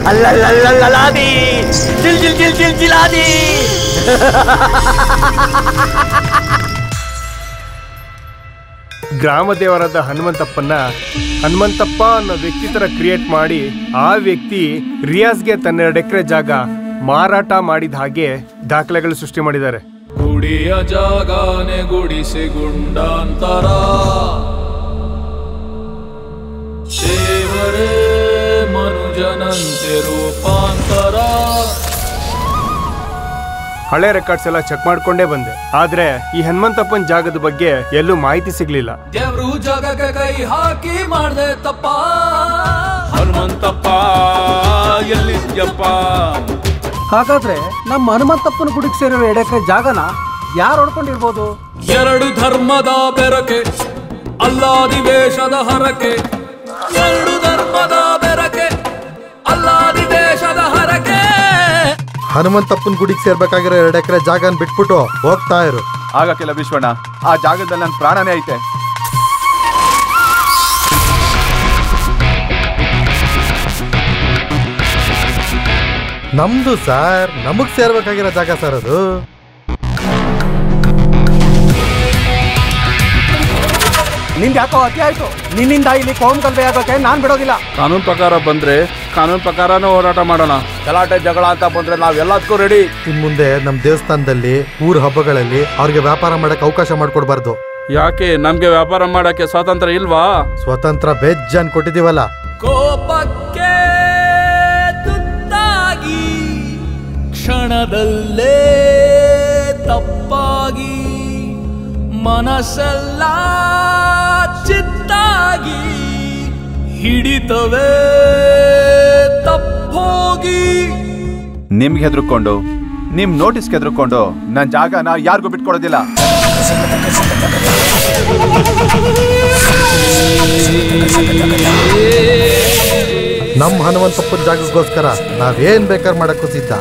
ಅಲ್ಲಲ್ಲಲ್ಲಲಾದಿ ಜಿಲ್ ಜಿಲ್ ಜಿಲ್ ಜಿಲ್ ಜಿಲಾದಿ. ಗ್ರಾಮ ದೇವರಾದ ಹನುಮಂತಪ್ಪ ಅನ್ನೋ ವ್ಯಕ್ತಿ ತರ ಕ್ರಿಯೇಟ್ ಮಾಡಿ ಆ ವ್ಯಕ್ತಿ ರಿಯಾಜ್ಗೆ ತನ್ನ 2 ಎಕರೆ ಜಾಗ ಮಾರಾಟ ಮಾಡಿದ ಹಾಗೆ ದಾಖಲೆಗಳು ಸೃಷ್ಟಿ ಮಾಡಿದ್ದಾರೆ. ಗುಡಿಯ ಜಾಗನೆ ಗುಡಿಸಿ ಗುಂಡಾಂತರ ದೇವರೇ ಮನುಜನಂತೆ ರೂಪಾಂತರ. ಹಳೆ ರೆಕಾರ್ಡ್ಸ್ ಎಲ್ಲ ಚೆಕ್ ಮಾಡ್ಕೊಂಡೇ ಬಂದೆ, ಆದ್ರೆ ಈ ಹನುಮಂತಪ್ಪನ ಜಾಗದ ಬಗ್ಗೆ ಎಲ್ಲೂ ಮಾಹಿತಿ ಸಿಗ್ಲಿಲ್ಲ. ದೇವ್ರು ಜಾಗಕ್ಕೆ ಕೈ ಹಾಕಿ ಮಾಡ್ದೆ ತಪ್ಪ, ಹನುಮಂತಪ್ಪ ಎಲ್ಲಿದ್ಯಪ್ಪ? ಹಾಗಾದ್ರೆ ನಮ್ಮ ಹನುಮಂತಪ್ಪನ ಗುಡಿಗೆ ಸೇರಿರೋ 2 ಎಕರೆ ಜಾಗನ ಯಾರು ಹೊಡ್ಕೊಂಡಿರ್ಬೋದು? 2 ಧರ್ಮದ ಬೆರಕೆ, ಅಲ್ಲಾದಿವೇಶದ ಹರಕೆ. 2 ಧರ್ಮದ ಬೆರಕೆ, ಅಲ್ಲಾದಿವೇಶದ ಹರಕೆ. ಹನುಮಂತಪ್ಪನ ಗುಡಿಗೆ ಸೇರ್ಬೇಕಾಗಿರೋ 2 ಎಕರೆ ಜಾಗನ ಬಿಟ್ಬಿಟ್ಟು ಹೋಗ್ತಾ ಇರು. ಆಗಕ್ಕಿಲ್ಲ ವಿಶ್ವಣ್ಣ, ಆ ಜಾಗದಲ್ಲಿ ನನ್ನ ಪ್ರಾಣನೇ ಐತೆ. ನಮ್ದು ಸರ್, ನಮಗ್ ಸೇರ್ಬೇಕಾಗಿರೋ ಜಾಗ ಸರ್ ಅದು. ನಿಂದ ಯಾಕೋ ಅತಿ ಆಯ್ತು. ನಿನ್ನಿಂದ ಇಲ್ಲಿ ಕೋಮ್ ಕಲ್ವೆ ಆಗೋಕೆ ನಾನ್ ಬಿಡೋದಿಲ್ಲ. ಕಾನೂನು ಪ್ರಕಾರ ಬಂದ್ರೆ ಕಾನೂನು ಪ್ರಕಾರನೇ ಹೋರಾಟ ಮಾಡೋಣ. ಗಲಾಟೆ ಜಗಳ ಅಂತ ಬಂದ್ರೆ ನಾವೆಲ್ಲದಕ್ಕೂ ರೆಡಿ. ಇನ್ ಮುಂದೆ ನಮ್ ದೇವಸ್ಥಾನದಲ್ಲಿ ಊರ್ ಹಬ್ಬಗಳಲ್ಲಿ ಅವ್ರಿಗೆ ವ್ಯಾಪಾರ ಮಾಡಕ್ ಅವಕಾಶ ಮಾಡ್ಕೊಡ್ಬಾರ್ದು. ಯಾಕೆ? ನಮ್ಗೆ ವ್ಯಾಪಾರ ಮಾಡಕ್ಕೆ ಸ್ವಾತಂತ್ರ್ಯ ಇಲ್ವಾ? ಸ್ವತಂತ್ರ ಬೇಜಾನ್ ಕೊಟ್ಟಿದೀವಲ್ಲ. ಕೋಪಕ್ಕೆ ತುತ್ತಾಗಿ ಕ್ಷಣದಲ್ಲೇ ತಪ್ಪಾಗಿ ಮನಸ್ಸೆಲ್ಲ ಚಿತ್ತಾಗಿ ಹಿಡಿತವೇ ತಪ್ಪೋಗಿ. ನಿಮ್ಗೆ ಹೆದರ್ಕೊಂಡು, ನಿಮ್ ನೋಟಿಸ್ಗೆ ಹೆದರ್ಕೊಂಡು ನನ್ನ ಜಾಗನ ಯಾರಿಗೂ ಬಿಟ್ಕೊಡೋದಿಲ್ಲ. ನಮ್ ಹನುಮಂತಪ್ಪನ ಜಾಗಕ್ಕೋಸ್ಕರ ನಾವೇನ್ ಬೇಕಾದ್ರೆ ಮಾಡಕ್ಕೂ ಸಿದ್ಧ.